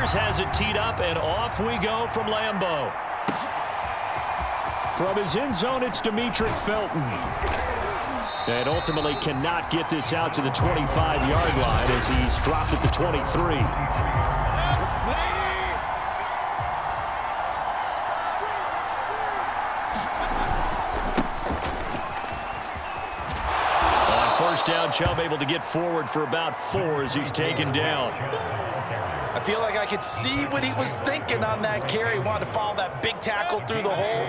Packers has it teed up, and off we go from Lambeau. From his end zone, it's Demetric Felton. And ultimately cannot get this out to the 25-yard line as he's dropped at the 23. On first down, Chubb able to get forward for about 4 as he's taken down. I feel like I could see what he was thinking on that carry. Wanted to follow that big tackle through the hole.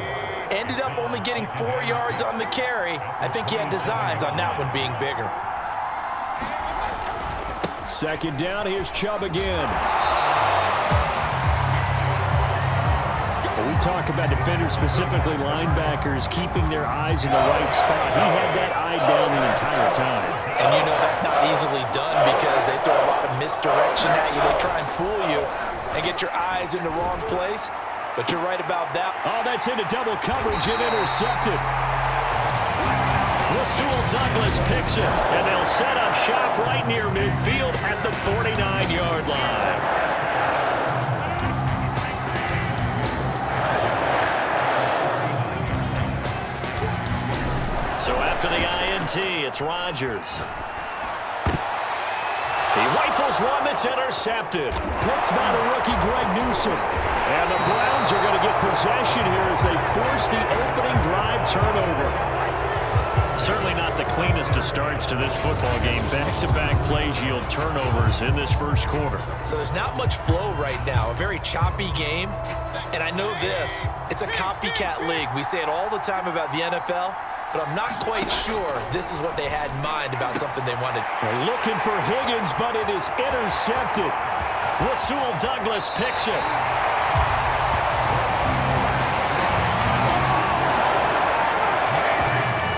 Ended up only getting 4 yards on the carry. I think he had designs on that one being bigger. Second down, here's Chubb again. We talk about defenders, specifically linebackers, keeping their eyes in the right spot. He had that eye down the entire time. And you know that's not easily done because they throw a lot of misdirection at you. They try and fool you and get your eyes in the wrong place. But you're right about that. Oh, that's into double coverage and intercepted. Rasul Douglas picks it, and they'll set up shop right near midfield at the 49-yard line. So after the INT, it's Rodgers. He rifles one that's intercepted. Picked by the rookie Greg Newsome. And the Browns are going to get possession here as they force the opening drive turnover. Certainly not the cleanest of starts to this football game. Back-to-back plays yield turnovers in this first quarter. So there's not much flow right now. A very choppy game. And I know this. It's a copycat league. We say it all the time about the NFL. But I'm not quite sure this is what they had in mind about something they wanted. They're looking for Higgins, but it is intercepted. Rasul Douglas picks it.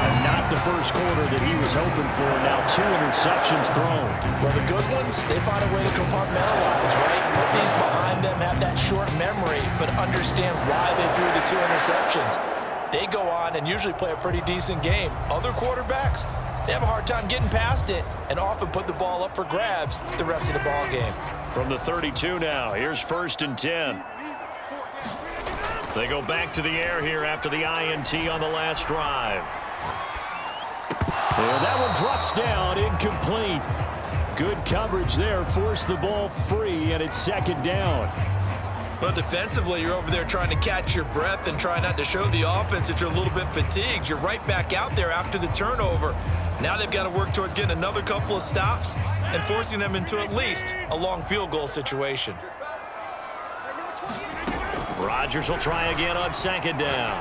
And not the first quarter that he was hoping for. Now 2 interceptions thrown. Well, the good ones, they find a way to compartmentalize, right? Put these behind them, have that short memory, but understand why they threw the 2 interceptions. They go on and usually play a pretty decent game. Other quarterbacks, they have a hard time getting past it and often put the ball up for grabs the rest of the ball game. From the 32 now, here's 1st and 10. They go back to the air here after the INT on the last drive. And that one drops down, incomplete. Good coverage there, forced the ball free, and it's 2nd down. But defensively, you're over there trying to catch your breath and try not to show the offense that you're a little bit fatigued. You're right back out there after the turnover. Now they've got to work towards getting another couple of stops and forcing them into at least a long field goal situation. Rodgers will try again on 2nd down.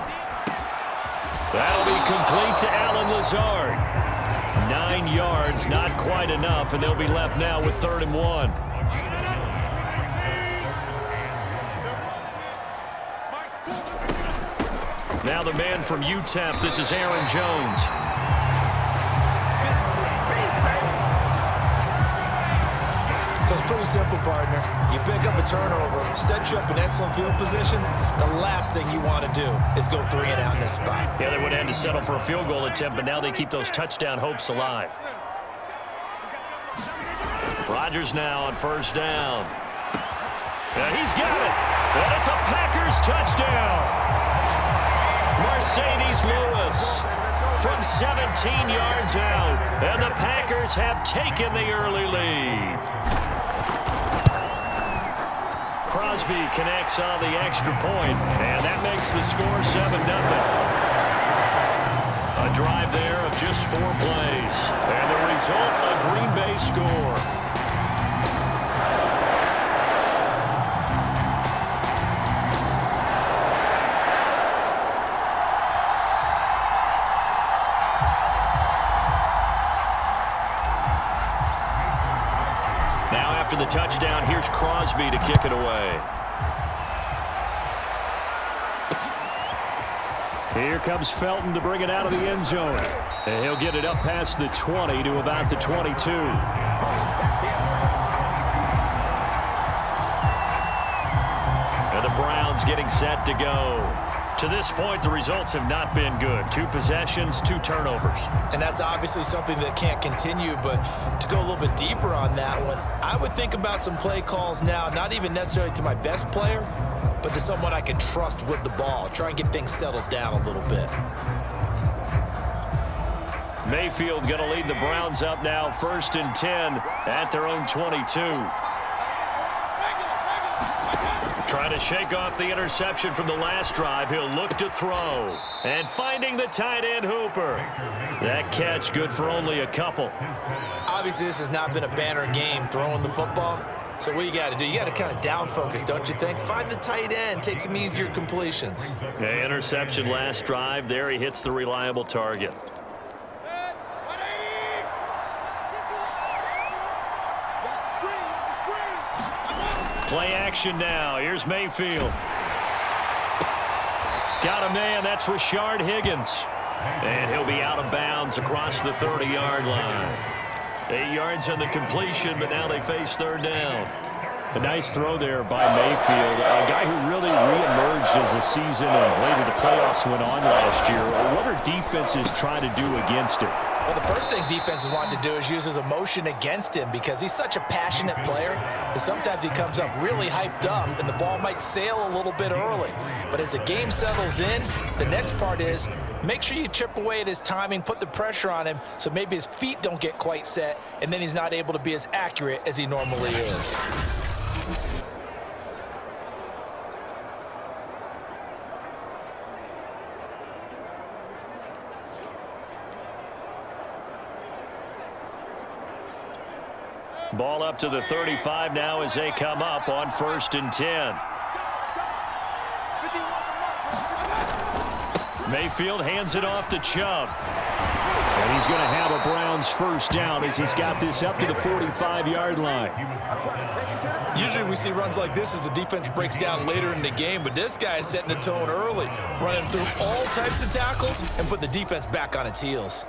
That'll be complete to Allen Lazard. 9 yards, not quite enough, and they'll be left now with 3rd and 1. Now the man from UTEP, this is Aaron Jones. So it's pretty simple, partner. You pick up a turnover, set you up in excellent field position. The last thing you want to do is go 3 and out in this spot. Yeah, they would have had to settle for a field goal attempt, but now they keep those touchdown hopes alive. Rodgers now on 1st down. And he's got it. And it's a Packers touchdown. Mercedes Lewis from 17 yards out, and the Packers have taken the early lead. Crosby connects on the extra point, and that makes the score 7-0. A drive there of just 4 plays, and the result, a Green Bay score. After the touchdown, here's Crosby to kick it away. Here comes Felton to bring it out of the end zone. And he'll get it up past the 20 to about the 22. And the Browns getting set to go. To this point, the results have not been good. 2 possessions, 2 turnovers. And that's obviously something that can't continue, but to go a little bit deeper on that one, I would think about some play calls now, not even necessarily to my best player, but to someone I can trust with the ball. Try and get things settled down a little bit. Mayfield going to lead the Browns up now, 1st and 10 at their own 22. Trying to shake off the interception from the last drive. He'll look to throw. And finding the tight end Hooper. That catch good for only a couple. Obviously, this has not been a banner game throwing the football. So what you got to do, you got to kind of down focus, don't you think? Find the tight end, take some easier completions. Yeah, interception last drive. There he hits the reliable target. Play action now. Here's Mayfield. Got a man. That's Rashard Higgins. And he'll be out of bounds across the 30-yard line. 8 yards on the completion, but now they face 3rd down. A nice throw there by Mayfield, a guy who really reemerged as the season and later the playoffs went on last year. What are defenses trying to do against him? Well, the first thing defenses want to do is use his emotion against him because he's such a passionate player that sometimes he comes up really hyped up and the ball might sail a little bit early. But as the game settles in, the next part is make sure you chip away at his timing, put the pressure on him so maybe his feet don't get quite set and then he's not able to be as accurate as he normally is. Ball up to the 35 now as they come up on 1st and 10. Mayfield hands it off to Chubb. And he's going to have a Browns 1st down as he's got this up to the 45-yard line. Usually we see runs like this as the defense breaks down later in the game, but this guy is setting the tone early, running through all types of tackles and put the defense back on its heels.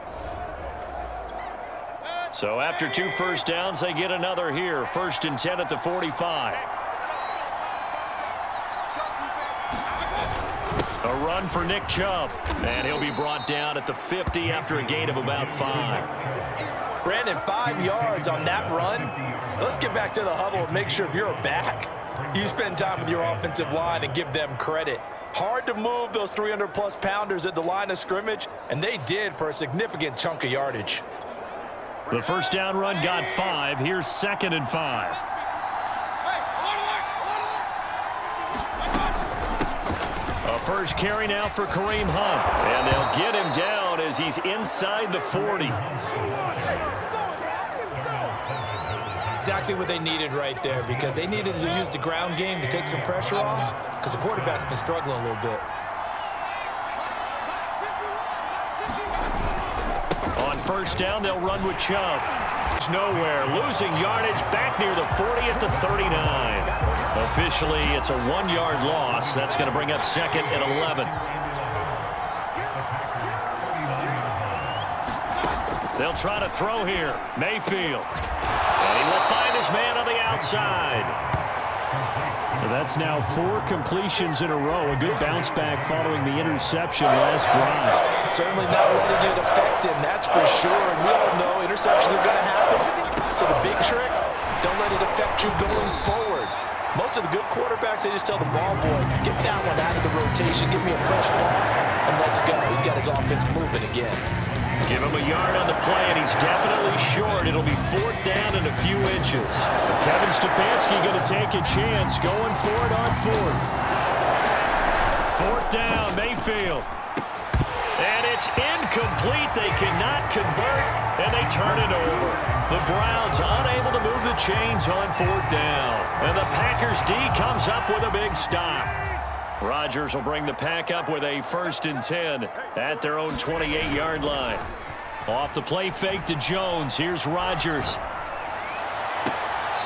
So after 2 first downs, they get another here. 1st and 10 at the 45. A run for Nick Chubb. And he'll be brought down at the 50 after a gain of about 5. Brandon, 5 yards on that run. Let's get back to the huddle and make sure if you're a back, you spend time with your offensive line and give them credit. Hard to move those 300-plus pounders at the line of scrimmage, and they did for a significant chunk of yardage. The 1st down run got 5. Here's 2nd and 5. A first carry now for Kareem Hunt. And they'll get him down as he's inside the 40. Exactly what they needed right there because they needed to use the ground game to take some pressure off because the quarterback's been struggling a little bit. On 1st down, they'll run with Chubb. It's nowhere. Losing yardage back near the 40 at the 39. Officially, it's a 1-yard loss. That's going to bring up 2nd and 11. They'll try to throw here. Mayfield. And he will find his man on the outside. That's now 4 completions in a row. A good bounce back following the interception last drive. Certainly not letting it affect him, that's for sure. And we all know interceptions are going to happen. So the big trick, don't let it affect you going forward. Most of the good quarterbacks, they just tell the ball boy, get that one out of the rotation, give me a fresh ball, and let's go. He's got his offense moving again. Give him a yard on the play, and he's definitely short. It'll be 4th down and a few inches. Kevin Stefanski going to take a chance, going for it on 4th. 4th down, Mayfield. And it's incomplete. They cannot convert, and they turn it over. The Browns unable to move the chains on 4th down. And the Packers D comes up with a big stop. Rodgers will bring the pack up with a 1st and 10 at their own 28-yard line. Off the play fake to Jones. Here's Rodgers.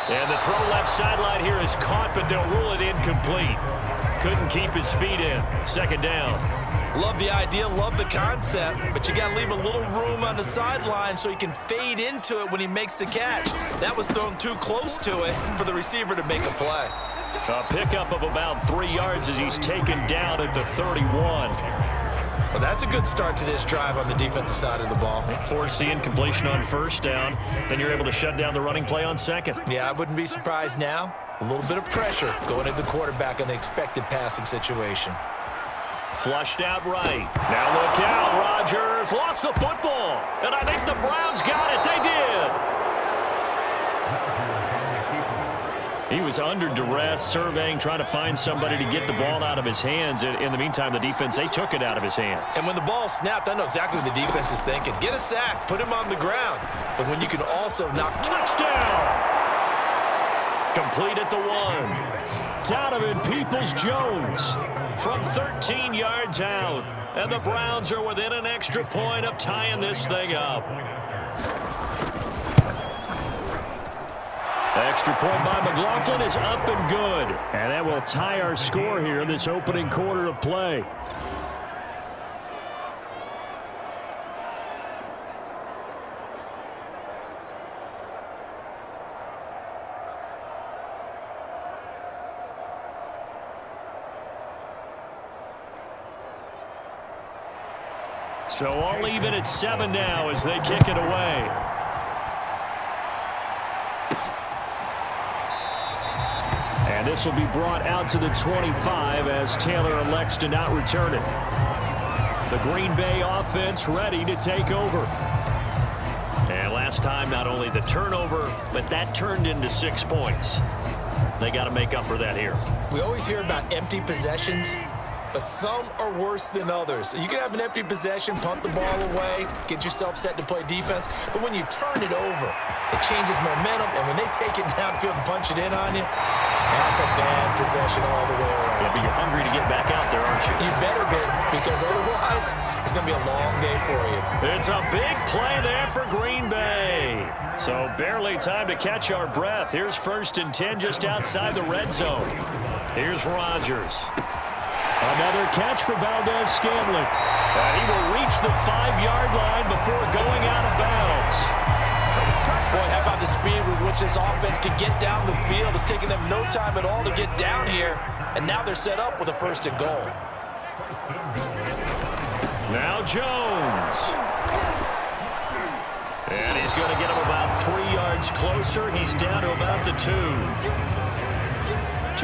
And the throw left sideline here is caught, but they'll rule it incomplete. Couldn't keep his feet in. 2nd down. Love the idea, love the concept, but you got to leave a little room on the sideline so he can fade into it when he makes the catch. That was thrown too close to it for the receiver to make a play. A pickup of about 3 yards as he's taken down at the 31. Well, that's a good start to this drive on the defensive side of the ball. Force the incompletion on first down. Then you're able to shut down the running play on second. Yeah, I wouldn't be surprised now. A little bit of pressure going into the quarterback in the expected passing situation. Flushed out right. Now look out. Rodgers lost the football. And I think the Browns got it. They did. He was under duress, surveying, trying to find somebody to get the ball out of his hands. In the meantime, the defense, they took it out of his hands. And when the ball snapped, I know exactly what the defense is thinking. Get a sack, put him on the ground. But when you can also knock... Touchdown! Complete at the 1. Donovan Peoples-Jones from 13 yards out. And the Browns are within an extra point of tying this thing up. Extra point by McLaughlin is up and good. And that will tie our score here in this opening quarter of play. So all even at 7 now as they kick it away. And this will be brought out to the 25 as Taylor elects to not return it. The Green Bay offense ready to take over. And last time, not only the turnover, but that turned into 6 points. They got to make up for that here. We always hear about empty possessions, but some are worse than others. You can have an empty possession, punt the ball away, get yourself set to play defense, but when you turn it over, it changes momentum, and when they take it downfield and punch it in on you, that's a bad possession all the way around. Yeah, but you're hungry to get back out there, aren't you? You better be, because otherwise, it's going to be a long day for you. It's a big play there for Green Bay. So barely time to catch our breath. Here's 1st and 10 just outside the red zone. Here's Rodgers. Another catch for Valdez-Scantling. And he will reach the 5-yard line before going out of bounds. Boy, how about the speed with which this offense can get down the field? It's taken them no time at all to get down here, and now they're set up with a 1st and goal. Now Jones. And he's going to get him about 3 yards closer. He's down to about the 2.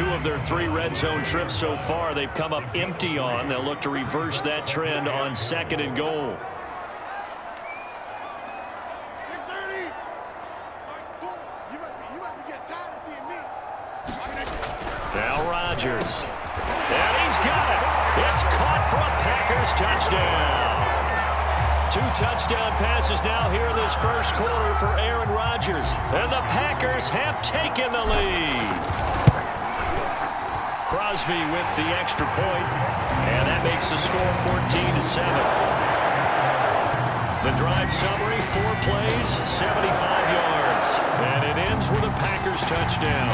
2 of their 3 red zone trips so far, they've come up empty on. They'll look to reverse that trend on 2nd and goal. Now Rodgers. And he's got it. It's caught for a Packers touchdown. 2 touchdown passes now here in this 1st quarter for Aaron Rodgers. And the Packers have taken the lead. Crosby with the extra point, and that makes the score 14-7. The drive summary, 4 plays, 75 yards, and it ends with a Packers touchdown.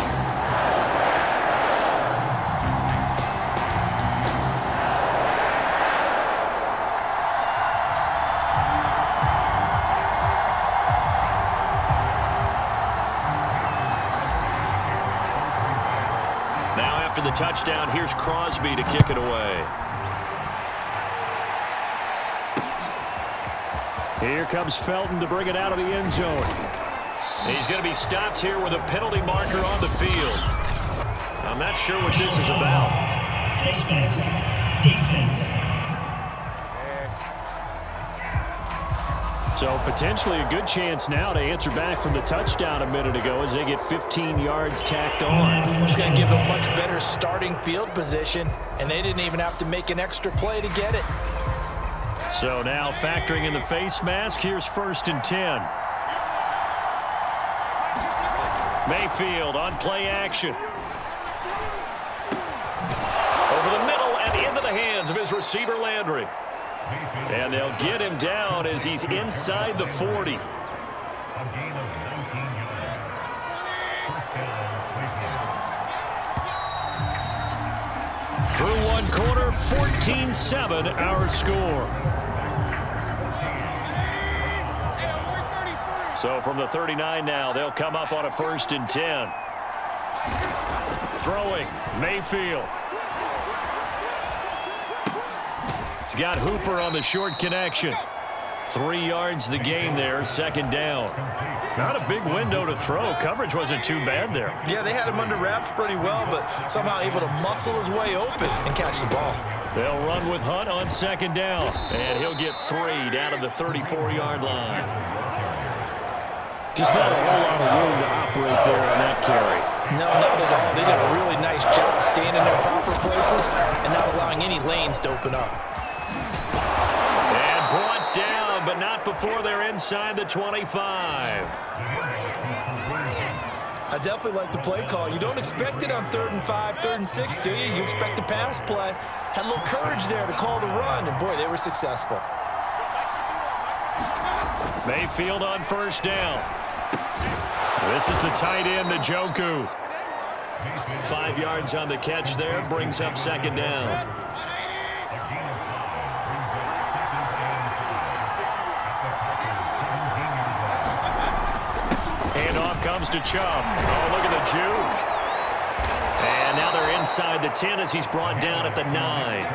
After the touchdown, here's Crosby to kick it away. Here comes Felton to bring it out of the end zone. He's going to be stopped here with a penalty marker on the field. I'm not sure what this is about. Defense. So potentially a good chance now to answer back from the touchdown a minute ago as they get 15 yards tacked on. It's going to give them much better starting field position, and they didn't even have to make an extra play to get it. So now factoring in the face mask, here's 1st and 10. Mayfield on play action. Over the middle and into the hands of his receiver Landry. And they'll get him down as he's inside the 40. Through 1 quarter, 14-7 our score. So from the 39 now, they'll come up on a 1st and 10. Throwing, Mayfield. He's got Hooper on the short connection. 3 yards the gain there, 2nd down. Not a big window to throw. Coverage wasn't too bad there. Yeah, they had him under wraps pretty well, but somehow able to muscle his way open and catch the ball. They'll run with Hunt on 2nd down, and he'll get 3 down to the 34-yard line. Just not a whole lot of room to operate there on that carry. No, not at all. They did a really nice job staying in their proper places and not allowing any lanes to open up. And brought down, but not before they're inside the 25. I definitely like the play call. You don't expect it on 3rd and 5, 3rd and 6, do you? You expect a pass play. Had a little courage there to call the run, and boy, they were successful. Mayfield on 1st down. This is the tight end, Njoku. 5 yards on the catch there, brings up 2nd down. Handoff comes to Chubb. Oh, look at the juke. And now they're inside the 10 as he's brought down at the 9.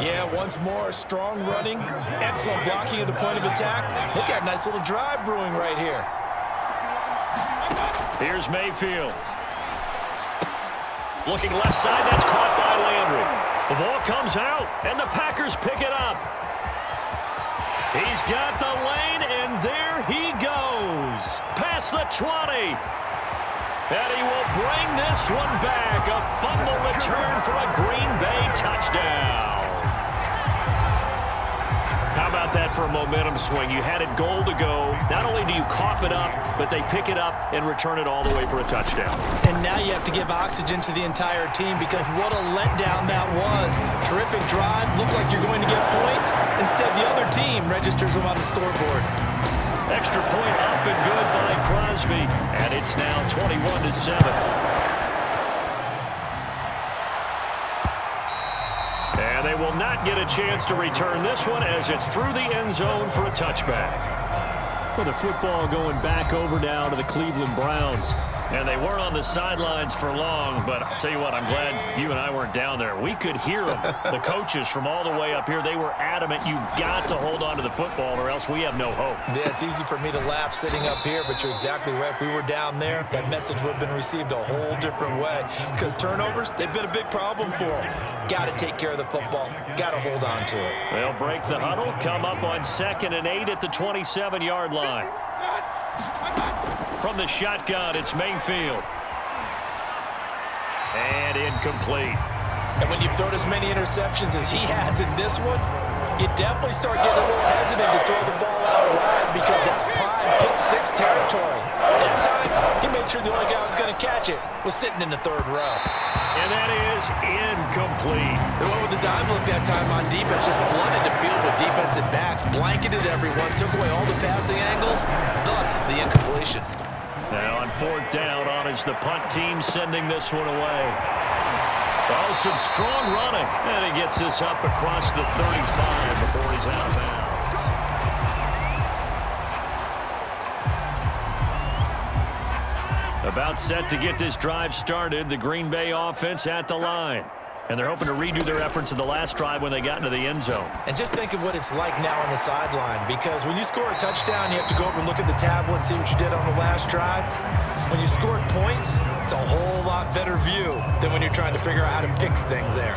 Yeah, once more, strong running, excellent blocking at the point of attack. They've got a nice little drive brewing right here. Here's Mayfield. Looking left side, that's caught by Landry. The ball comes out, and the Packers pick it up. He's got the lane, and there he goes. Past the 20. And he will bring this one back. A fumble return for a Green Bay touchdown. How about that for a momentum swing? You had it goal to go. Not only do you cough it up, but they pick it up and return it all the way for a touchdown. And now you have to give oxygen to the entire team because what a letdown that was. Terrific drive. Looked like you're going to get points. Instead, the other team registers them on the scoreboard. Extra point up and good by Crosby. And it's now 21-7. And they will not get a chance to return this one as it's through the end zone for a touchback. Well, the football going back over now to the Cleveland Browns. And they weren't on the sidelines for long, but I'll tell you what, I'm glad you and I weren't down there. We could hear them, the coaches from all the way up here. They were adamant, you've got to hold on to the football or else we have no hope. Yeah, it's easy for me to laugh sitting up here, but you're exactly right. If we were down there, that message would have been received a whole different way because turnovers, they've been a big problem for them. Got to take care of the football. Got to hold on to it. They'll break the huddle, come up on 2nd and 8 at the 27-yard line. From the shotgun, it's Mayfield. And incomplete. And when you've thrown as many interceptions as he has in this one, you definitely start getting a little hesitant to throw the ball out wide because that's prime pick-6 territory. That time, he made sure the only guy who was going to catch it was sitting in the 3rd row. And that is incomplete. They went with the dime look that time on defense, just flooded the field with defensive backs, blanketed everyone, took away all the passing angles, thus the incompletion. Now on 4th down, on is the punt team sending this one away. Oh, some strong running. And he gets this up across the 35 before he's out of bounds. About set to get this drive started, the Green Bay offense at the line. And they're hoping to redo their efforts in the last drive when they got into the end zone. And just think of what it's like now on the sideline, because when you score a touchdown, you have to go over and look at the tablet and see what you did on the last drive. When you scored points, it's a whole lot better view than when you're trying to figure out how to fix things there.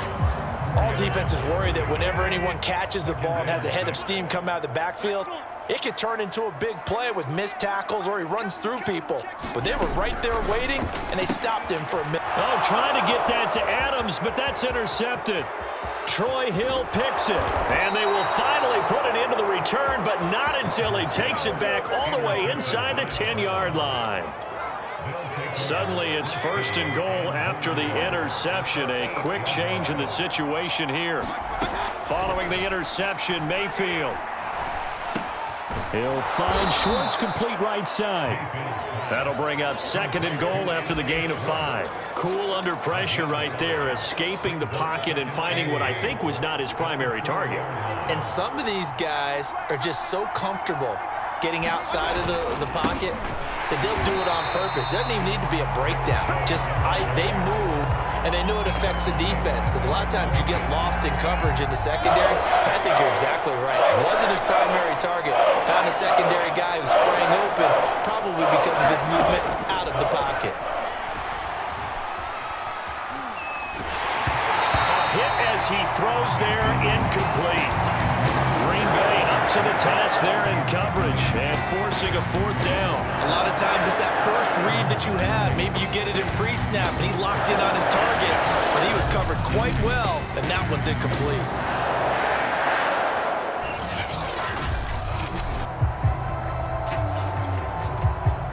All defenses worry that whenever anyone catches the ball and has a head of steam come out of the backfield, it could turn into a big play with missed tackles or he runs through people. But they were right there waiting, and they stopped him for a minute. Oh, trying to get that to Adams, but that's intercepted. Troy Hill picks it, and they will finally put it into the return, but not until he takes it back all the way inside the 10-yard line. Suddenly, it's 1st and goal after the interception. A quick change in the situation here. Following the interception, Mayfield. He'll find Schwartz complete right side. That'll bring up 2nd and goal after the gain of 5. Cool under pressure right there, escaping the pocket and finding what I think was not his primary target. And some of these guys are just so comfortable getting outside of the pocket that they'll do it on purpose. It doesn't even need to be a breakdown. They move, and they know it affects the defense, because a lot of times you get lost in coverage in the secondary. And I think you're exactly right. It wasn't his primary target. Found a secondary guy who sprang open, probably because of his movement out of the pocket. A hit as he throws there, incomplete. Green Bay up to the task there in coverage and forcing a 4th down. A lot of times it's that first read that you have. Maybe you get it in pre-snap, and he locked in on his target, but he was covered quite well, and that one's incomplete.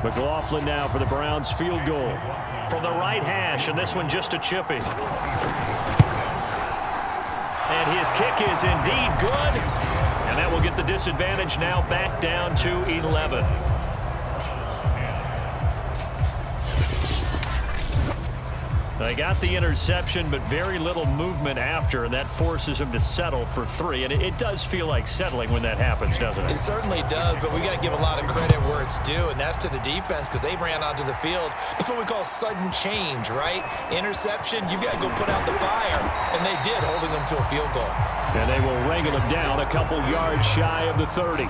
McLaughlin now for the Browns field goal. From the right hash, and this one just a chippy. And his kick is indeed good. And that will get the disadvantage now back down to 11. They got the interception, but very little movement after, and that forces him to settle for 3. And it does feel like settling when that happens, doesn't it? It certainly does, but we got to give a lot of credit where it's due, and that's to the defense, because they ran onto the field. It's what we call sudden change, right? Interception, you got to go put out the fire, and they did, holding them to a field goal. And they will wrangle him down a couple yards shy of the 30.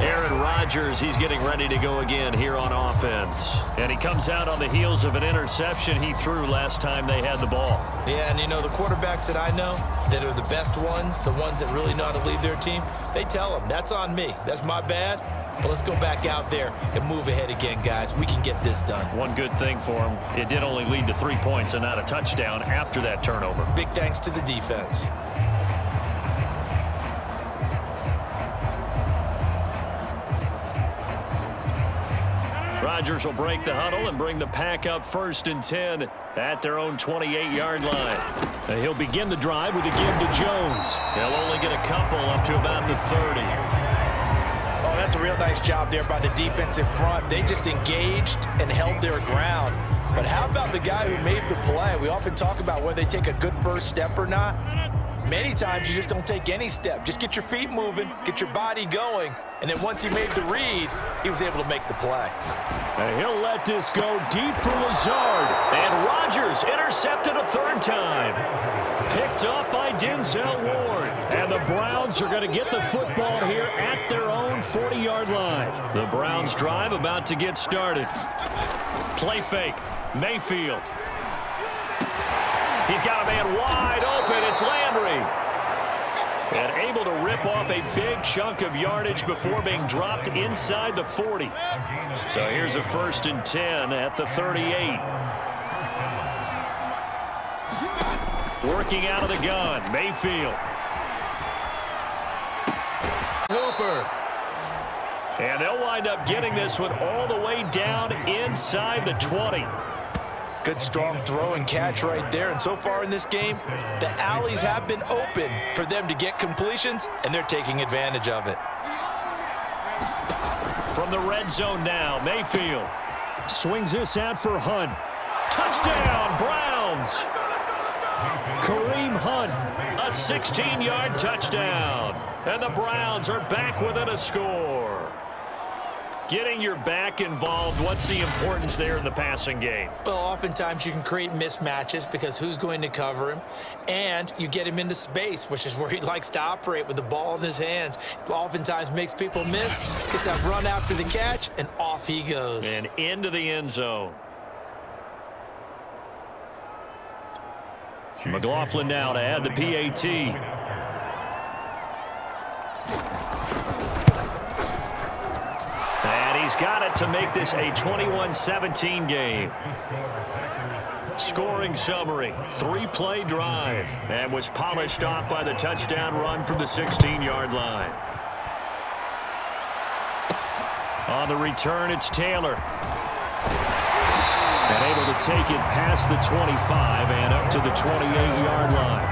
Aaron Rodgers, he's getting ready to go again here on offense. And he comes out on the heels of an interception he threw last time they had the ball. Yeah, and you know, the quarterbacks that I know that are the best ones, the ones that really know how to lead their team, they tell them, that's on me. That's my bad. But let's go back out there and move ahead again, guys. We can get this done. One good thing for him, it did only lead to 3 points and not a touchdown after that turnover. Big thanks to the defense. Rodgers will break the huddle and bring the pack up 1st and 10 at their own 28-yard line. And he'll begin the drive with a give to Jones. He'll only get a couple up to about the 30. Oh, that's a real nice job there by the defense in front. They just engaged and held their ground. But how about the guy who made the play? We often talk about whether they take a good first step or not. Many times you just don't take any step. Just get your feet moving, get your body going, and then once he made the read, he was able to make the play. And he'll let this go deep for Lazard. And Rodgers intercepted a 3rd time. Picked up by Denzel Ward. And the Browns are going to get the football here at their own 40-yard line. The Browns drive about to get started. Play fake. Mayfield. He's got a man wide open. It's Landry. And able to rip off a big chunk of yardage before being dropped inside the 40. So here's a 1st and 10 at the 38. Working out of the gun, Mayfield. Hooper. And they'll wind up getting this one all the way down inside the 20. Good, strong throw and catch right there. And so far in this game, the alleys have been open for them to get completions, and they're taking advantage of it. From the red zone now, Mayfield. Swings this out for Hunt. Touchdown, Browns. Kareem Hunt. A 16-yard touchdown. And the Browns are back within a score. Getting your back involved, what's the importance there in the passing game? Well, oftentimes you can create mismatches because who's going to cover him, and you get him into space, which is where he likes to operate with the ball in his hands. Oftentimes makes people miss, gets that run after the catch, and off he goes. And into the end zone. McLaughlin now to add the PAT. And he's got it to make this a 21-17 game. Scoring summary, 3-play drive, and was polished off by the touchdown run from the 16-yard line. On the return, it's Taylor. And able to take it past the 25 and up to the 28-yard line.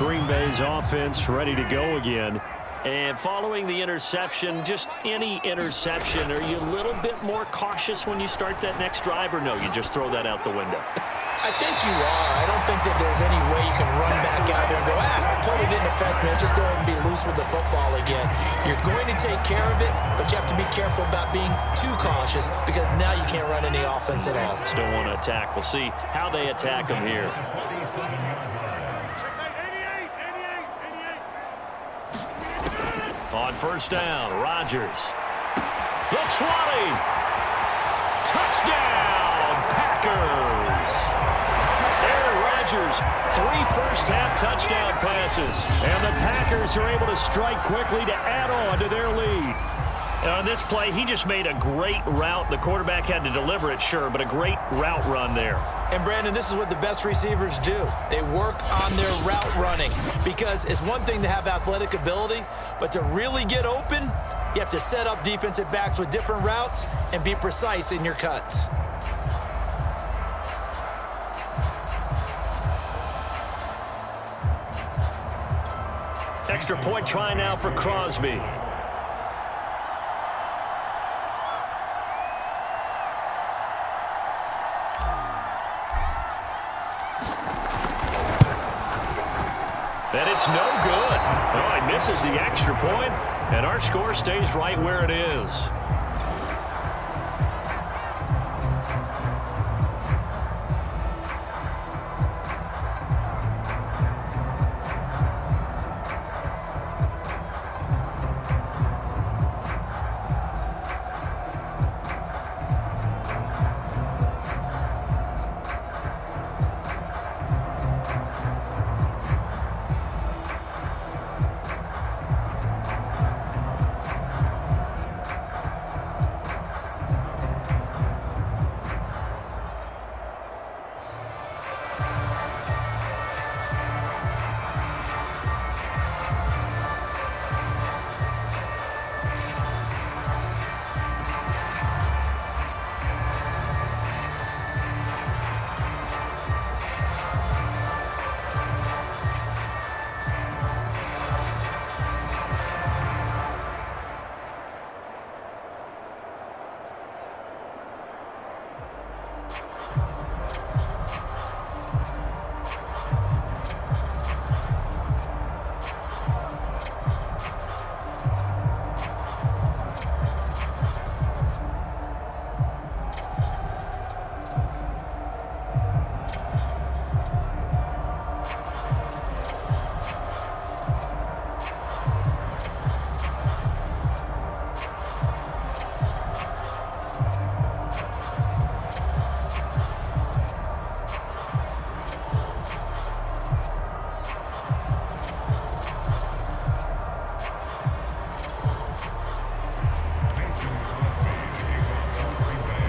Green Bay's offense ready to go again. And following the interception, just any interception, are you a little bit more cautious when you start that next drive, or no, you just throw that out the window? I think you are. I don't think that there's any way you can run back out there and go, totally didn't affect me. Let's just go ahead and be loose with the football again. You're going to take care of it, but you have to be careful about being too cautious because now you can't run any offense at all. Still want to attack. We'll see how they attack them here. On first down, Rodgers. The 20. Touchdown, Packers. Aaron Rodgers, 3 first-half touchdown passes. And the Packers are able to strike quickly to add on to their lead. And on this play, he just made a great route. The quarterback had to deliver it, sure, but a great route run there. And, Brandon, this is what the best receivers do. They work on their route running because it's one thing to have athletic ability, but to really get open, you have to set up defensive backs with different routes and be precise in your cuts. Extra point try now for Crosby. And it's no good. Oh, he misses the extra point, and our score stays right where it is.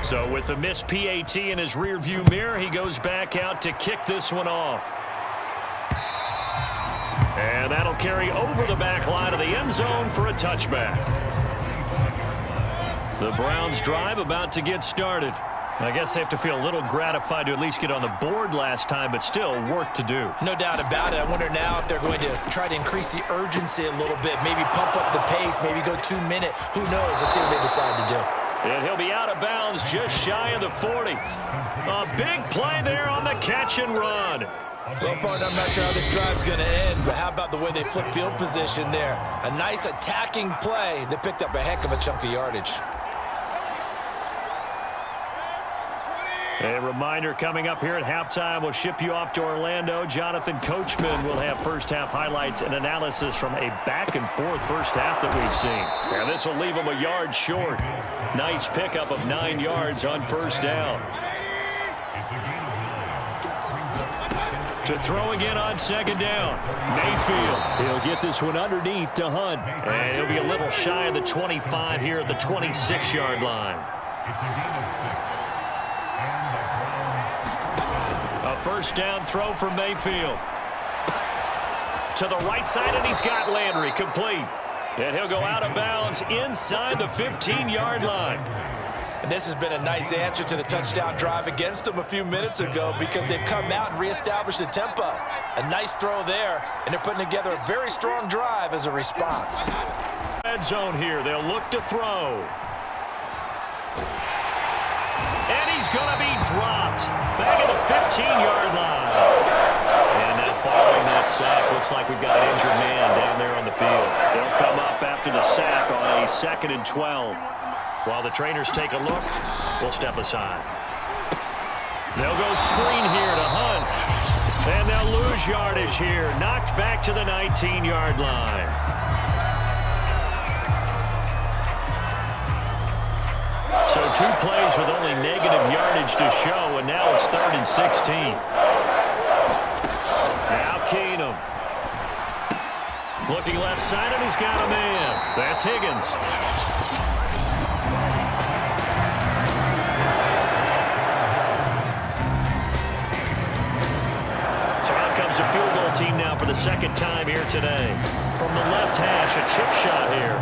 So with the missed PAT in his rearview mirror, he goes back out to kick this one off. And that'll carry over the back line of the end zone for a touchback. The Browns drive about to get started. I guess they have to feel a little gratified to at least get on the board last time, but still work to do. No doubt about it. I wonder now if they're going to try to increase the urgency a little bit, maybe pump up the pace, maybe go 2 minute. Who knows? Let's see what they decide to do. And he'll be out of bounds just shy of the 40. A big play there on the catch and run. Well, partner, I'm not sure how this drive's going to end, but how about the way they flip field position there? A nice attacking play that picked up a heck of a chunk of yardage. A reminder coming up here at halftime. We'll ship you off to Orlando. Jonathan Coachman will have first-half highlights and analysis from a back-and-forth first half that we've seen. And this will leave them a yard short. Nice pickup of 9 yards on first down. To throw again on second down. Mayfield. He'll get this one underneath to Hunt. And he'll be a little shy of the 25 here at the 26-yard line. A first down throw for Mayfield. To the right side, and he's got Landry complete. And he'll go out of bounds inside the 15-yard line. And this has been a nice answer to the touchdown drive against them a few minutes ago because they've come out and reestablished the tempo. A nice throw there, and they're putting together a very strong drive as a response. Red zone here. They'll look to throw. And he's going to be dropped. Back at the 15-yard line. And now following that sack, looks like we've got an injured man down there on the field. They'll come up after the sack on a 2nd and 12. While the trainers take a look, we'll step aside. They'll go screen here to Hunt. And they'll lose yardage here. Knocked back to the 19-yard line. So 2 plays with only negative yardage to show, and now it's 3rd and 16. Now Keenum. Looking left side, and he's got a man. That's Higgins. A field goal team now for the 2nd time here today. From the left hash, a chip shot here.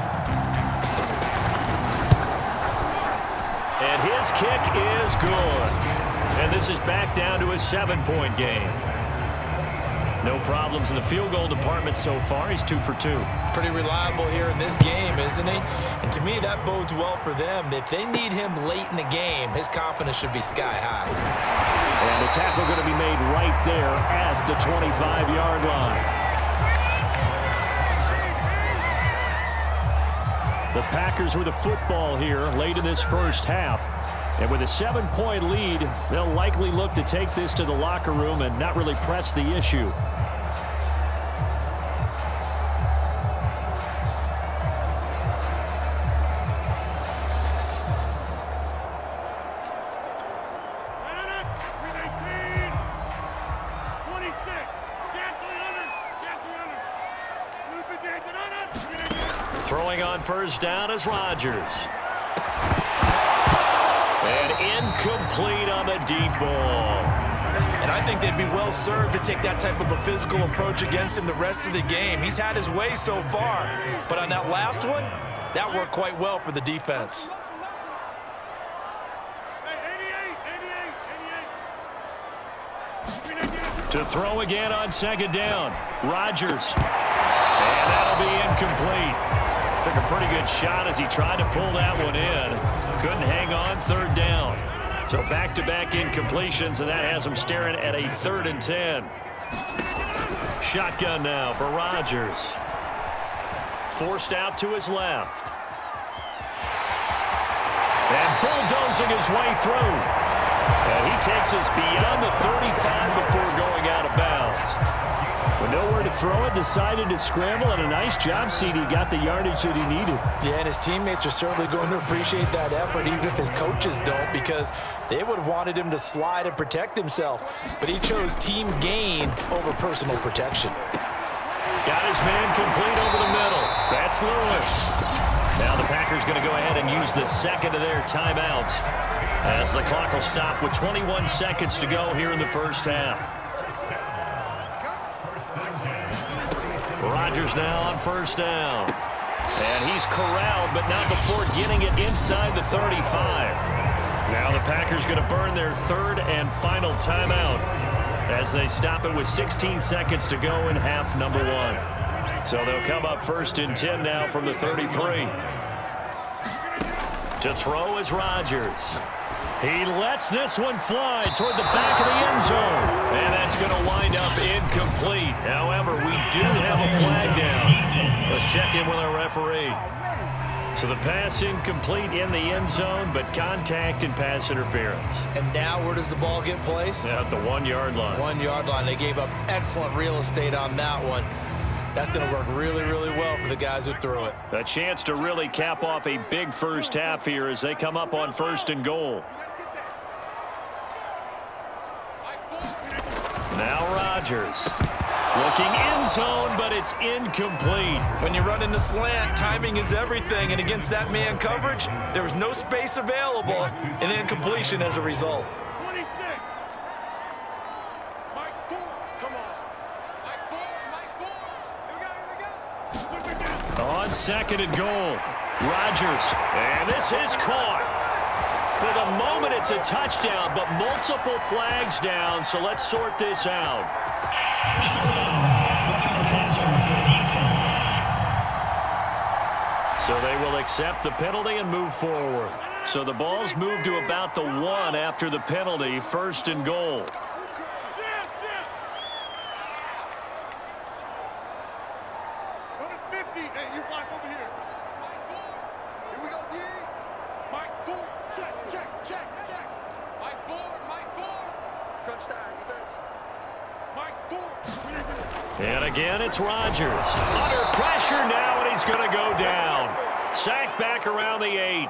And his kick is good. And this is back down to a 7-point game. No problems in the field goal department so far. He's 2 for 2. Pretty reliable here in this game, isn't he? And to me, that bodes well for them. If they need him late in the game, his confidence should be sky high. And the tackle going to be made right there at the 25-yard line. The Packers with a football here late in this first half. And with a 7-point lead, they'll likely look to take this to the locker room and not really press the issue. Throwing on first down is Rodgers. And incomplete on the deep ball. And I think they'd be well served to take that type of a physical approach against him the rest of the game. He's had his way so far. But on that last one, that worked quite well for the defense. To throw again on 2nd down. Rodgers. And that'll be incomplete. Took a pretty good shot as he tried to pull that one in. Couldn't hang on, 3rd down. So back-to-back incompletions, and that has him staring at a 3rd and 10. Shotgun now for Rodgers. Forced out to his left. And bulldozing his way through. And he takes us beyond the 35 before going out of bounds. With nowhere to throw it, decided to scramble, and a nice job, CD. Got the yardage that he needed. Yeah, and his teammates are certainly going to appreciate that effort, even if his coaches don't, because they would have wanted him to slide and protect himself. But he chose team gain over personal protection. Got his man complete over the middle. That's Lewis. Now the Packers going to go ahead and use the 2nd of their timeouts as the clock will stop with 21 seconds to go here in the first half. Rodgers now on first down. And he's corralled, but not before getting it inside the 35. Now the Packers going to burn their 3rd and final timeout as they stop it with 16 seconds to go in half number 1. So they'll come up 1st and 10 now from the 33. To throw is Rodgers. He lets this one fly toward the back of the end zone. And that's going to wind up incomplete. However, we do have a flag down. Let's check in with our referee. So the pass incomplete in the end zone, but contact and pass interference. And now where does the ball get placed? At the 1-yard line. 1-yard line. They gave up excellent real estate on that one. That's going to work really, really well for the guys who threw it. A chance to really cap off a big first half here as they come up on 1st and goal. Now Rodgers. Looking end zone, but it's incomplete. When you run in the slant, timing is everything. And against that man coverage, there was no space available, and incompletion as a result. On 2nd and goal, Rodgers. And this is caught. For the moment, it's a touchdown, but multiple flags down, so let's sort this out. So they will accept the penalty and move forward. So the ball's moved to about the 1 after the penalty, 1st and goal. And again, it's Rodgers. Under pressure now, and he's going to go down. Sack back around the 8.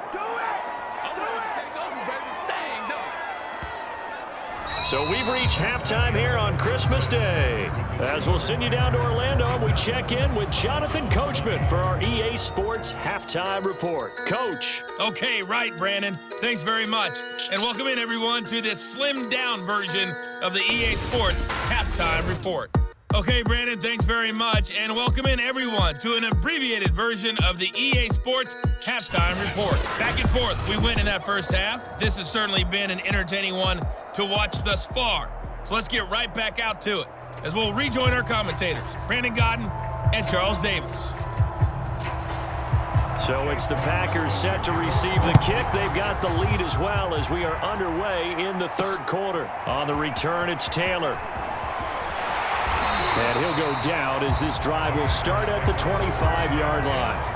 So we've reached halftime here on Christmas Day. As we'll send you down to Orlando, and we check in with Jonathan Coachman for our EA Sports Halftime Report. Coach. Okay, right, Brandon. Thanks very much. And welcome in, everyone, to this slimmed-down version of the EA Sports Halftime Report. Okay, Brandon, thanks very much. And welcome in, everyone, to an abbreviated version of the EA Sports Halftime Report. Back and forth, we win in that first half. This has certainly been an entertaining one to watch thus far. So let's get right back out to it as we'll rejoin our commentators, Brandon Godden and Charles Davis. So it's the Packers set to receive the kick. They've got the lead as well as we are underway in the third quarter. On the return, it's Taylor. And he'll go down as this drive will start at the 25-yard line.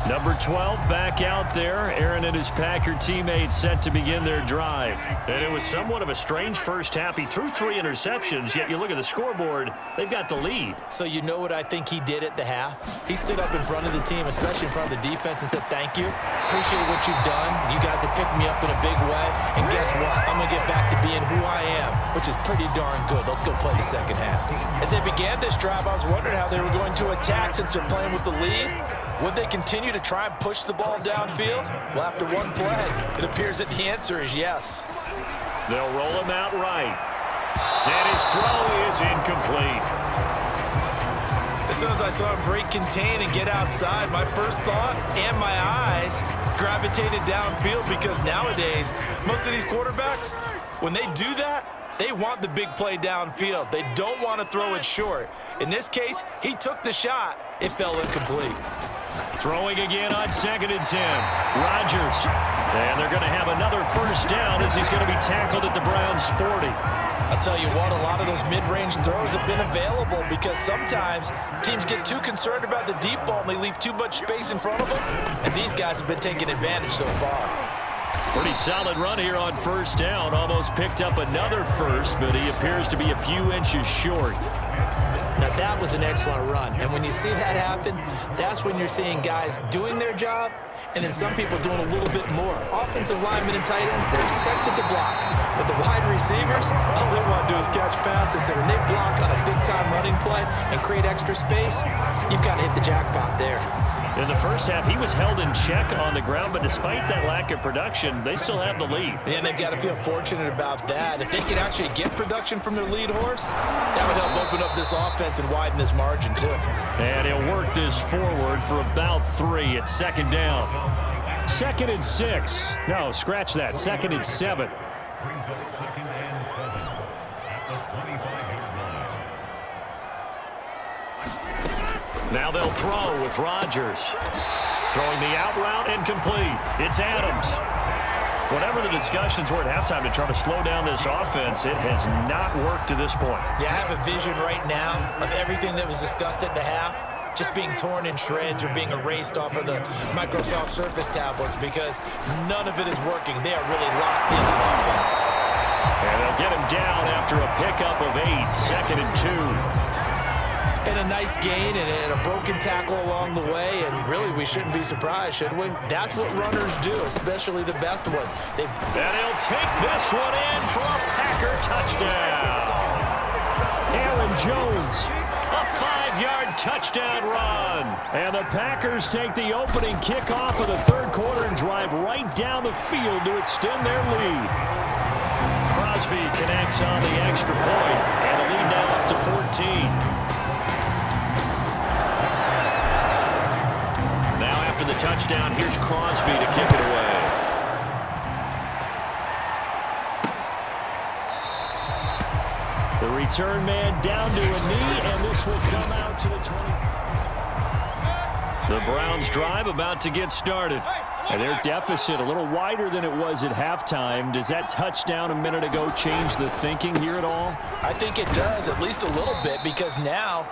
Number 12 back out there. Aaron and his Packer teammates set to begin their drive. And it was somewhat of a strange first half. He threw 3 interceptions, yet you look at the scoreboard, they've got the lead. So you know what I think he did at the half? He stood up in front of the team, especially in front of the defense, and said, thank you. Appreciate what you've done. You guys have picked me up in a big way. And guess what? I'm going to get back to being who I am, which is pretty darn good. Let's go play the second half. As they began this drive, I was wondering how they were going to attack since they're playing with the lead. Would they continue to try and push the ball downfield? Well, after one play, it appears that the answer is yes. They'll roll him out right. And his throw is incomplete. As soon as I saw him break contain and get outside, my first thought and my eyes gravitated downfield, because nowadays, most of these quarterbacks, when they do that, they want the big play downfield. They don't want to throw it short. In this case, he took the shot. It fell incomplete. Throwing again on 2nd and 10. Rodgers. And they're going to have another first down as he's going to be tackled at the Browns' 40. I'll tell you what, a lot of those mid-range throws have been available because sometimes teams get too concerned about the deep ball and they leave too much space in front of them. And these guys have been taking advantage so far. Pretty solid run here on first down. Almost picked up another first, but he appears to be a few inches short. Now, that was an excellent run. And when you see that happen, that's when you're seeing guys doing their job and then some people doing a little bit more. Offensive linemen and tight ends, they're expected to block. But the wide receivers, all they want to do is catch passes. So when they block on a big-time running play and create extra space, you've got to hit the jackpot there. In the first half, he was held in check on the ground, but despite that lack of production, they still have the lead. And they've got to feel fortunate about that. If they can actually get production from their lead horse, that would help open up this offense and widen this margin, too. And he'll work this forward for about 3 at 2nd down. 2nd and 6. No, scratch that. 2nd and 7. Now they'll throw with Rodgers. Throwing the out route incomplete. It's Adams. Whatever the discussions were at halftime to try to slow down this offense, it has not worked to this point. Yeah, I have a vision right now of everything that was discussed at the half just being torn in shreds or being erased off of the Microsoft Surface tablets, because none of it is working. They are really locked in on offense. And they'll get him down after a pickup of 8, 2nd and 2. And a nice gain and a broken tackle along the way, and really we shouldn't be surprised, should we? That's what runners do, especially the best ones. And he'll take this one in for a Packer touchdown. Aaron Jones, a 5-yard touchdown run. And the Packers take the opening kickoff of the third quarter and drive right down the field to extend their lead. Crosby connects on the extra point, and the lead now up to 14. After the touchdown. Here's Crosby to kick it away. The return man down to a knee, and this will come out to the 20. The Browns drive about to get started. And their deficit a little wider than it was at halftime. Does that touchdown a minute ago change the thinking here at all? I think it does, at least a little bit, because now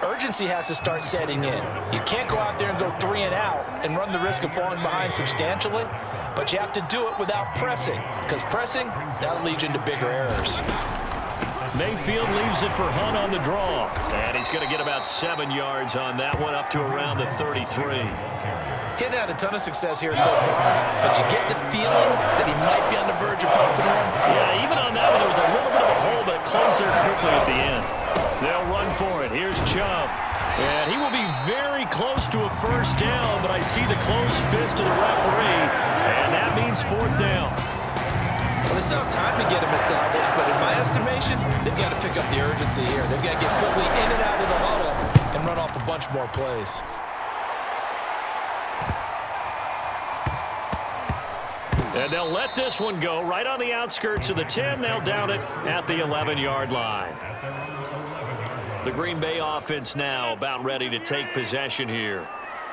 urgency has to start setting in. You can't go out there and go 3 and out and run the risk of falling behind substantially, but you have to do it without pressing, because pressing, that'll lead you into bigger errors. Mayfield leaves it for Hunt on the draw. And he's going to get about 7 yards on that one, up to around the 33. He's had a ton of success here so far, but you get the feeling that he might be on the verge of popping one. Yeah, even on that one, there was a little bit of a hole, but it closed there quickly at the end. They'll run for it. Here's Chubb. And he will be very close to a first down, but I see the closed fist of the referee, and that means 4th down. Well, they still have time to get him established, but in my estimation, they've got to pick up the urgency here. They've got to get quickly in and out of the huddle and run off a bunch more plays. And they'll let this one go right on the outskirts of the 10. They'll down it at the 11-yard line. The Green Bay offense now about ready to take possession here.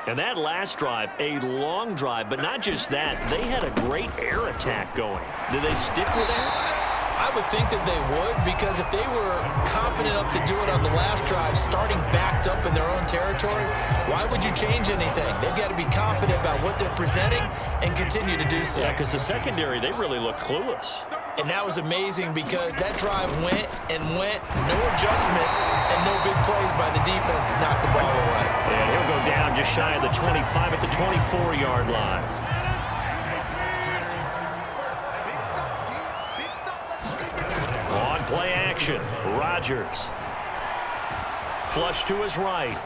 And that last drive, a long drive, but not just that. They had a great air attack going. Did they stick with that? I would think that they would, because if they were confident enough to do it on the last drive, starting backed up in their own territory, why would you change anything? They've got to be confident about what they're presenting and continue to do so. Yeah, because the secondary, they really looked clueless. And that was amazing because that drive went and went, no adjustments, and no big plays by the defense to knock the ball away. And he'll go down just shy of the 25 at the 24-yard line. On play action, Rodgers. Flush to his right.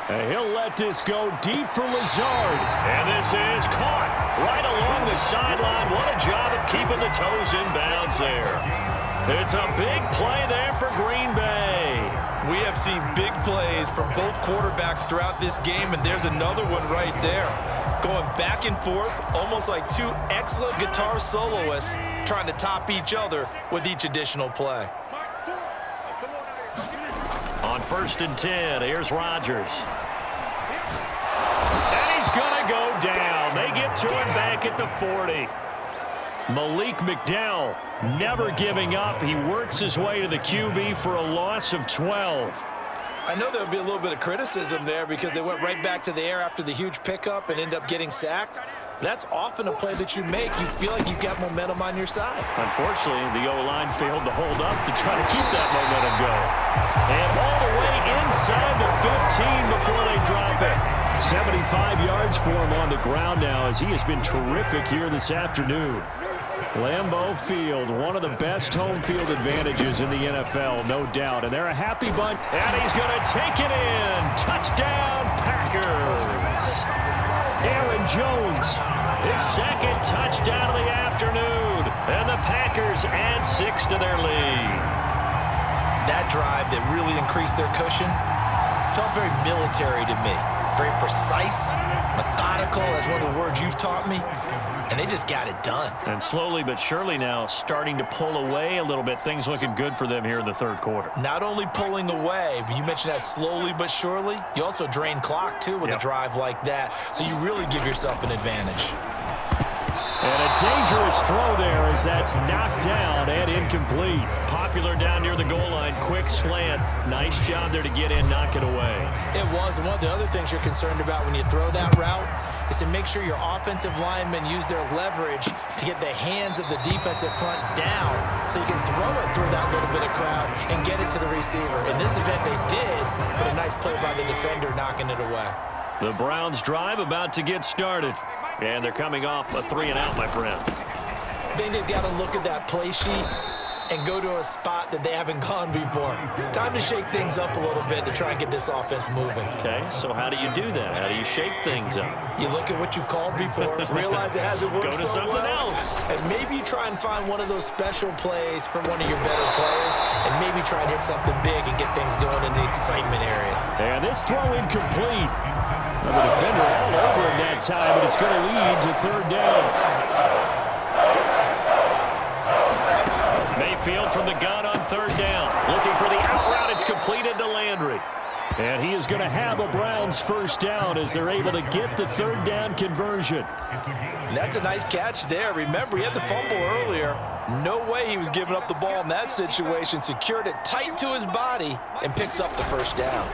And he'll let this go deep for Lazard. And this is caught right along the sideline. What a job of keeping the toes in bounds there. It's a big play there for Green Bay. We have seen big plays from both quarterbacks throughout this game, and there's another one right there. Going back and forth, almost like two excellent guitar soloists trying to top each other with each additional play. On 1st and 10, here's Rodgers. And he's going to go down. They get to him back at the 40. Malik McDowell never giving up. He works his way to the QB for a loss of 12. I know there would be a little bit of criticism there because they went right back to the air after the huge pickup and end up getting sacked. That's often a play that you make. You feel like you've got momentum on your side. Unfortunately, the O-line failed to hold up to try to keep that momentum going. And all the way inside the 15 before they drop it. 75 yards for him on the ground now as he has been terrific here this afternoon. Lambeau Field, one of the best home field advantages in the NFL, no doubt. And they're a happy bunch. And he's going to take it in. Touchdown, Packers. Aaron Jones, his second touchdown of the afternoon. And the Packers add 6 to their lead. That drive that really increased their cushion felt very military to me. Very precise, methodical. That's one of the words you've taught me. And they just got it done. And slowly but surely now starting to pull away a little bit. Things looking good for them here in the third quarter. Not only pulling away, but you mentioned that slowly but surely. You also drain clock, too, with a drive like that. So you really give yourself an advantage. And a dangerous throw there as that's knocked down and incomplete. Popular down near the goal line. Quick slant. Nice job there to get in, knock it away. It was. And one of the other things you're concerned about when you throw that route is to make sure your offensive linemen use their leverage to get the hands of the defensive front down so you can throw it through that little bit of crowd and get it to the receiver. In this event, they did, but a nice play by the defender knocking it away. The Browns drive about to get started. And they're coming off a 3-and-out, my friend. I think they've got to look at that play sheet and go to a spot that they haven't gone before. Time to shake things up a little bit to try and get this offense moving. Okay, so how do you do that? How do you shake things up? You look at what you've called before, realize it hasn't worked Go to so something well, else. and maybe try and find one of those special plays for one of your better players, and maybe try and hit something big and get things going in the excitement area. And this throw incomplete. Well, the defender all over him that time, but it's going to lead to third down. Mayfield from the gun on third down. Looking for the out route. It's completed to Landry. And he is going to have a Browns first down as they're able to get the third down conversion. That's a nice catch there. Remember, he had the fumble earlier. No way he was giving up the ball in that situation. Secured it tight to his body and picks up the first down.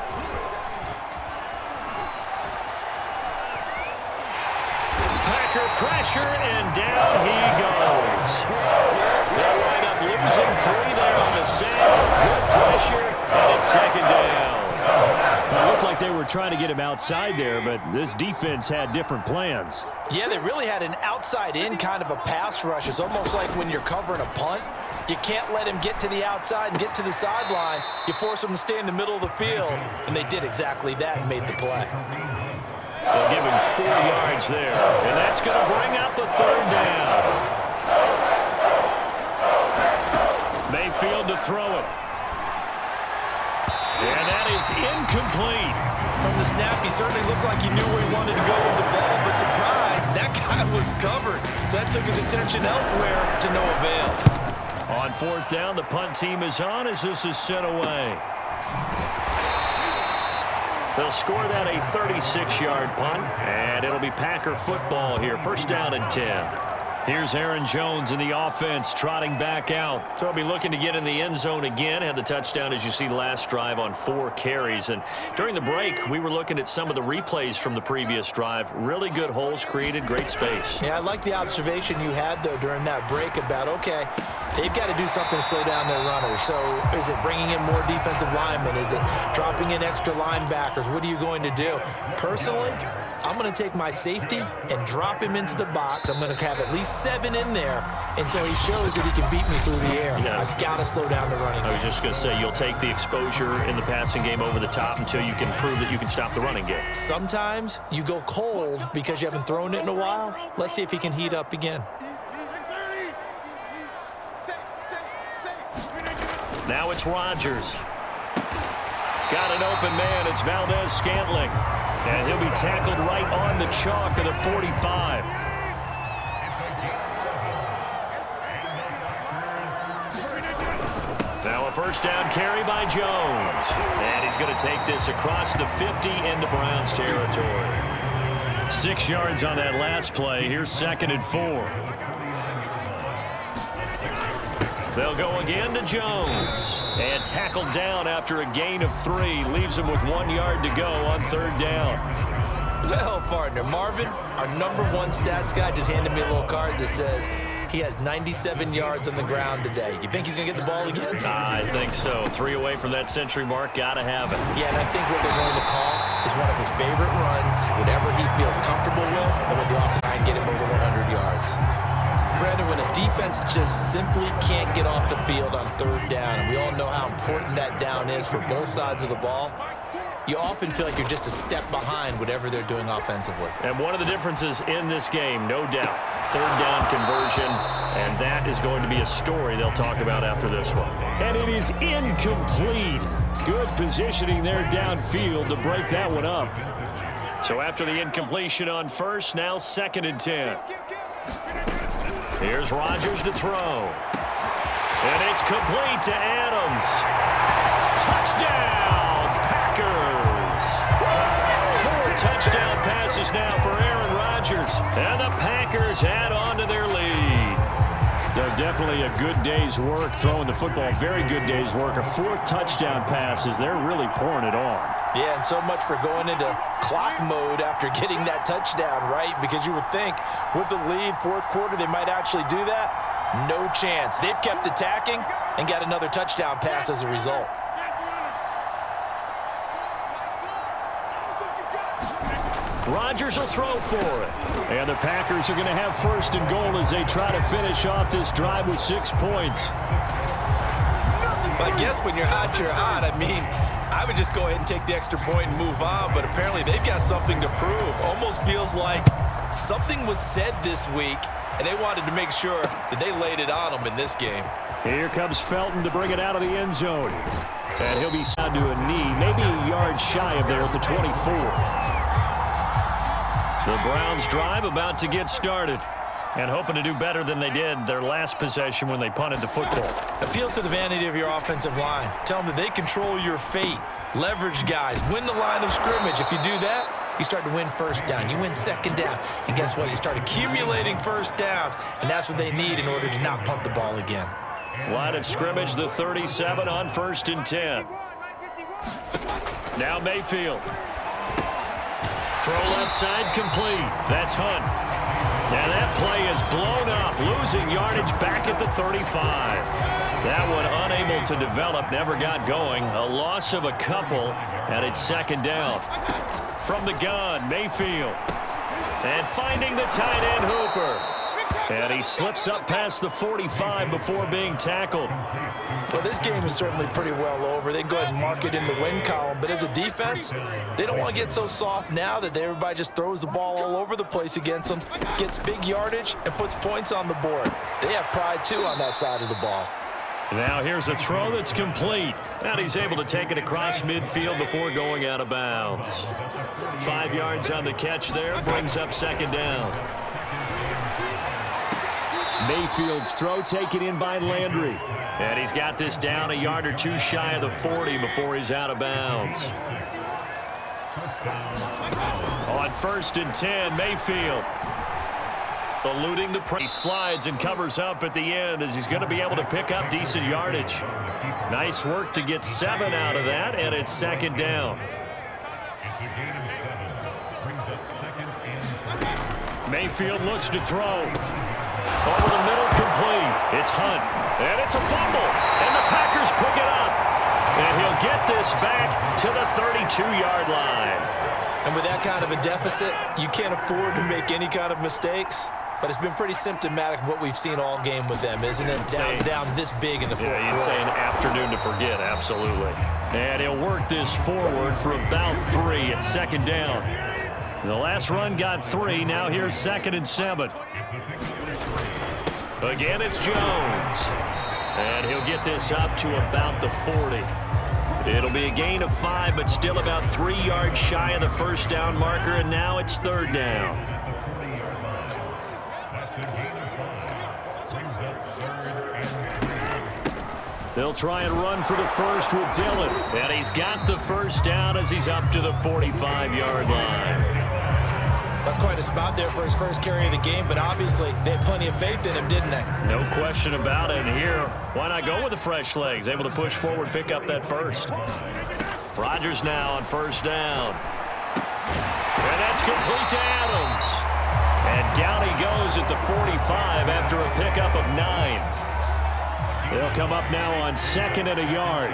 Packer pressure, and down he goes. They'll wind up losing 3 there on the sack. Good pressure, and it's second down. It looked like they were trying to get him outside there, but this defense had different plans. Yeah, they really had an outside-in kind of a pass rush. It's almost like when you're covering a punt. You can't let him get to the outside and get to the sideline. You force him to stay in the middle of the field, and they did exactly that and made the play. They'll give him 4 yards there, and that's going to bring up a third down. Mayfield to throw it. And that is incomplete. From the snap, he certainly looked like he knew where he wanted to go with the ball, but surprise, that guy was covered. So that took his attention elsewhere to no avail. On fourth down, the punt team is on as this is sent away. They'll score that a 36-yard punt, and it'll be Packer football here. First down and 10. Here's Aaron Jones in the offense trotting back out. So he'll be looking to get in the end zone again. Had the touchdown, as you see, last drive on 4 carries. And during the break, we were looking at some of the replays from the previous drive. Really good holes created, great space. Yeah, I like the observation you had, though, during that break about, okay, they've got to do something to slow down their runners. So is it bringing in more defensive linemen? Is it dropping in extra linebackers? What are you going to do? Personally, I'm going to take my safety and drop him into the box. I'm going to have at least 7 in there until he shows that he can beat me through the air. Yeah. I've got to slow down the running game. I was just going to say, you'll take the exposure in the passing game over the top until you can prove that you can stop the running game. Sometimes you go cold because you haven't thrown it in a while. Let's see if he can heat up again. Now it's Rodgers. Got an open man. It's Valdez-Scantling. And he'll be tackled right on the chalk of the 45. Now a first down carry by Jones. And he's going to take this across the 50 into Browns territory. 6 yards on that last play. Here's 2nd and 4. They'll go again to Jones. And tackled down after a gain of 3. Leaves him with 1 yard to go on third down. Well, partner, Marvin, our #1 stats guy, just handed me a little card that says he has 97 yards on the ground today. You think he's going to get the ball again? I think so. 3 away from that century mark. Got to have it. Yeah, and I think what they're going to call is one of his favorite runs, whatever he feels comfortable with, and when the offense can get him over 100 yards. Brandon, when a defense just simply can't get off the field on third down, and we all know how important that down is for both sides of the ball, you often feel like you're just a step behind whatever they're doing offensively. And one of the differences in this game, no doubt, third down conversion, and that is going to be a story they'll talk about after this one. And it is incomplete. Good positioning there downfield to break that one up. So after the incompletion on first, now 2nd and 10. Here's Rodgers to throw. And it's complete to Adams. Touchdown, Packers. 4 touchdown passes now for Aaron Rodgers. And the Packers add on to their lead. They're definitely a good day's work throwing the football. Very good day's work. A 4th touchdown passes. They're really pouring it on. Yeah, and so much for going into clock mode after getting that touchdown, right? Because you would think with the lead, 4th quarter, they might actually do that. No chance. They've kept attacking and got another touchdown pass as a result. Rodgers will throw for it. And the Packers are going to have 1st and goal as they try to finish off this drive with 6 points. I guess when you're hot, you're hot. I mean, I would just go ahead and take the extra point and move on, but apparently they've got something to prove. Almost feels like something was said this week, and they wanted to make sure that they laid it on them in this game. Here comes Felton to bring it out of the end zone. And he'll be down to a knee, maybe a yard shy of there at the 24. The Browns drive about to get started. And hoping to do better than they did their last possession when they punted the football. Appeal to the vanity of your offensive line. Tell them that they control your fate. Leverage guys. Win the line of scrimmage. If you do that, you start to win first down. You win second down. And guess what? You start accumulating first downs. And that's what they need in order to not punt the ball again. Line of scrimmage, the 37 on 1st and 10. Now Mayfield. Throw left side complete. That's Hunt. And that play is blown up, losing yardage back at the 35. That one unable to develop, never got going. A loss of a couple, and it's 2nd down. From the gun, Mayfield. And finding the tight end, Hooper. And he slips up past the 45 before being tackled. Well, this game is certainly pretty well over. They can go ahead and mark it in the win column. But as a defense, they don't want to get so soft now that everybody just throws the ball all over the place against them, gets big yardage, and puts points on the board. They have pride, too, on that side of the ball. Now here's a throw that's complete. And he's able to take it across midfield before going out of bounds. 5 yards on the catch there, brings up 2nd down. Mayfield's throw taken in by Landry. And he's got this down a yard or two shy of the 40 before he's out of bounds. On 1st and 10, Mayfield. Eluding the press. He slides and covers up at the end as he's going to be able to pick up decent yardage. Nice work to get 7 out of that, and it's 2nd down. Mayfield looks to throw. Over the middle, complete. It's Hunt. And it's a fumble. And the Packers pick it up. And he'll get this back to the 32-yard line. And with that kind of a deficit, you can't afford to make any kind of mistakes. But it's been pretty symptomatic of what we've seen all game with them, isn't it? Down this big in the fourth quarter. You'd say an afternoon to forget, absolutely. And he'll work this forward for about 3 at 2nd down. The last run got 3. Now here's 2nd and 7. Again, it's Jones. And he'll get this up to about the 40. It'll be a gain of 5, but still about 3 yards shy of the first down marker, and now it's 3rd down. They'll try and run for the first with Dillon. And he's got the first down as he's up to the 45-yard line. That's quite a spot there for his first carry of the game, but obviously they had plenty of faith in him, didn't they? No question about it. And here, why not go with the fresh legs? Able to push forward, pick up that first. Rodgers now on 1st down. And that's complete to Adams. And down he goes at the 45 after a pickup of 9. They'll come up now on 2nd and a yard.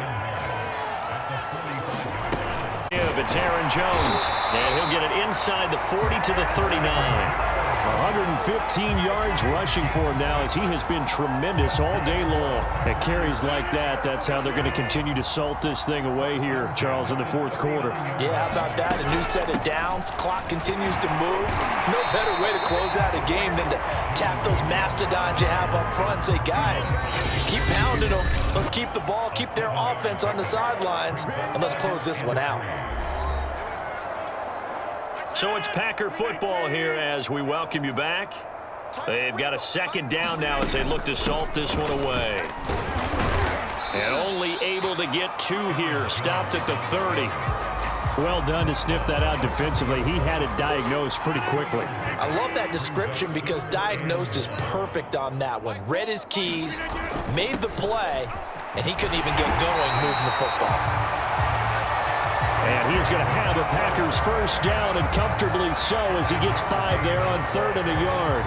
It's Aaron Jones, and he'll get it inside the 40 to the 39. 115 yards rushing for him now as he has been tremendous all day long. At carries like that, that's how they're going to continue to salt this thing away here, Charles, in the 4th quarter. Yeah, how about that? A new set of downs. Clock continues to move. No better way to close out a game than to tap those mastodons you have up front and say, guys, keep pounding them. Let's keep the ball, keep their offense on the sidelines, and let's close this one out. So it's Packer football here as we welcome you back. They've got a 2nd down now as they look to salt this one away. And only able to get 2 here. Stopped at the 30. Well done to sniff that out defensively. He had it diagnosed pretty quickly. I love that description because diagnosed is perfect on that one. Read his keys, made the play, and he couldn't even get going moving the football. And he's going to have the Packers first down, and comfortably so as he gets 5 there on 3rd and a yard.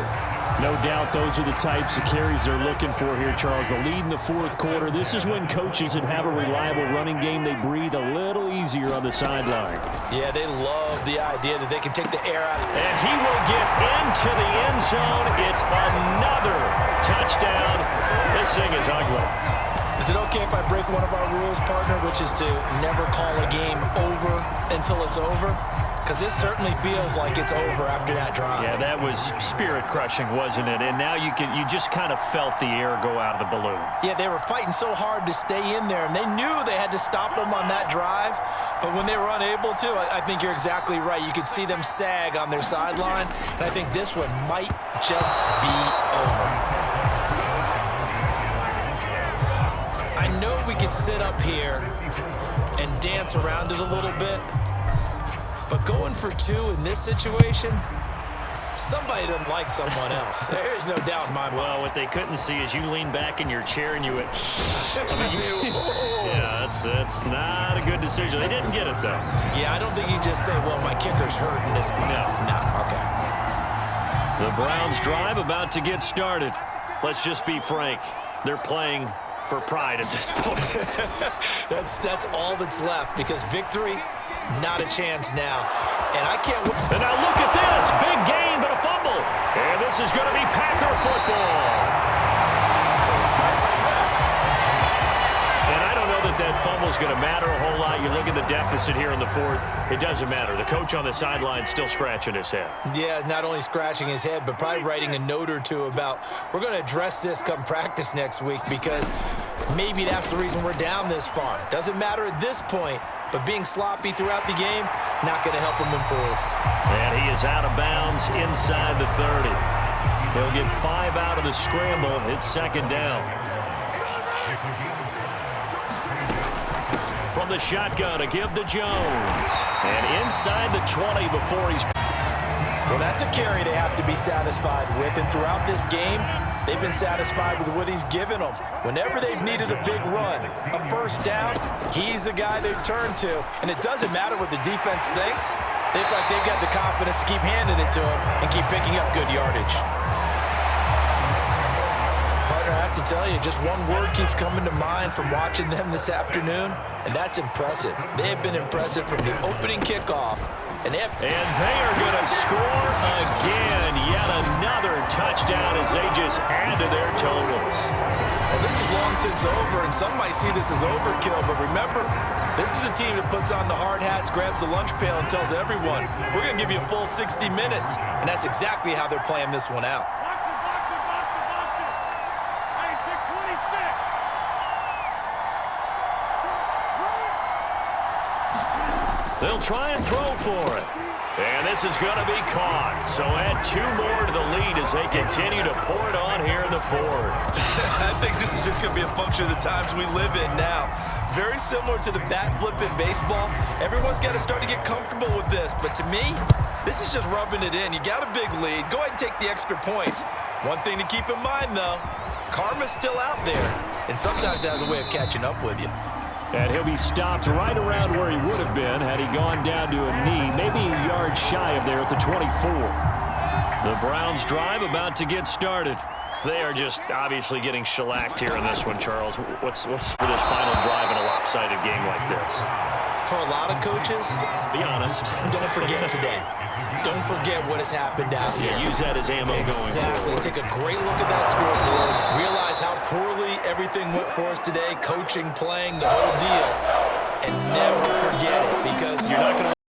No doubt those are the types of carries they're looking for here, Charles. The lead in the 4th quarter. This is when coaches that have a reliable running game, they breathe a little easier on the sideline. Yeah, they love the idea that they can take the air out. And he will get into the end zone. It's another touchdown. This thing is ugly. Is it okay if I break one of our rules, partner, which is to never call a game over until it's over? Because this certainly feels like it's over after that drive. Yeah, that was spirit-crushing, wasn't it? And now you just kind of felt the air go out of the balloon. Yeah, they were fighting so hard to stay in there, and they knew they had to stop them on that drive. But when they were unable to, I think you're exactly right. You could see them sag on their sideline, and I think this one might just be over. I know we could sit up here and dance around it a little bit, but going for 2 in this situation, somebody doesn't like someone else. There's no doubt in my mind. Well, what they couldn't see is you lean back in your chair and you went, yeah, that's not a good decision. They didn't get it, though. Yeah, I don't think you just say, well, my kicker's hurt in this play. No, okay. The Browns drive about to get started. Let's just be frank. They're playing for pride at this point. That's all that's left, because victory, not a chance now. And I can't wait. And now look at this. Big gain, but a fumble. And this is going to be Packer football. And I don't know that fumble's going to matter a whole lot. You look at the deficit here in the 4th. It doesn't matter. The coach on the sideline still scratching his head. Yeah, not only scratching his head, but probably writing a note or two about, we're going to address this come practice next week, because maybe that's the reason we're down this far. Doesn't matter at this point, but being sloppy throughout the game, not going to help him improve. And he is out of bounds inside the 30. He'll get 5 out of the scramble. It's 2nd down. From the shotgun, a give to Jones. And inside the 20 before he's... Well, that's a carry they have to be satisfied with. And throughout this game, they've been satisfied with what he's given them. Whenever they've needed a big run, a first down, he's the guy they've turned to. And it doesn't matter what the defense thinks. They feel like they've got the confidence to keep handing it to him and keep picking up good yardage. Partner, I have to tell you, just one word keeps coming to mind from watching them this afternoon, and that's impressive. They have been impressive from the opening kickoff. And they are going to score again. Yet another touchdown as they just add to their totals. Well, this is long since over, and some might see this as overkill. But remember, this is a team that puts on the hard hats, grabs the lunch pail, and tells everyone, we're going to give you a full 60 minutes. And that's exactly how they're playing this one out. They'll try and throw for it. And this is going to be caught. So add 2 more to the lead as they continue to pour it on here in the 4th. I think this is just going to be a function of the times we live in now. Very similar to the bat flip in baseball. Everyone's got to start to get comfortable with this. But to me, this is just rubbing it in. You got a big lead. Go ahead and take the extra point. One thing to keep in mind, though, karma's still out there. And sometimes it has a way of catching up with you. And he'll be stopped right around where he would have been had he gone down to a knee, maybe a yard shy of there at the 24. The Browns drive about to get started. They are just obviously getting shellacked here in this one, Charles. What's for this final drive in a lopsided game like this? For a lot of coaches, be honest. Don't forget today. Don't forget what has happened out here. Use that as ammo going forward. Exactly. Take a great look at that scoreboard. Realize how poorly everything went for us today. Coaching, playing, the whole deal. And never forget it, because you're not going to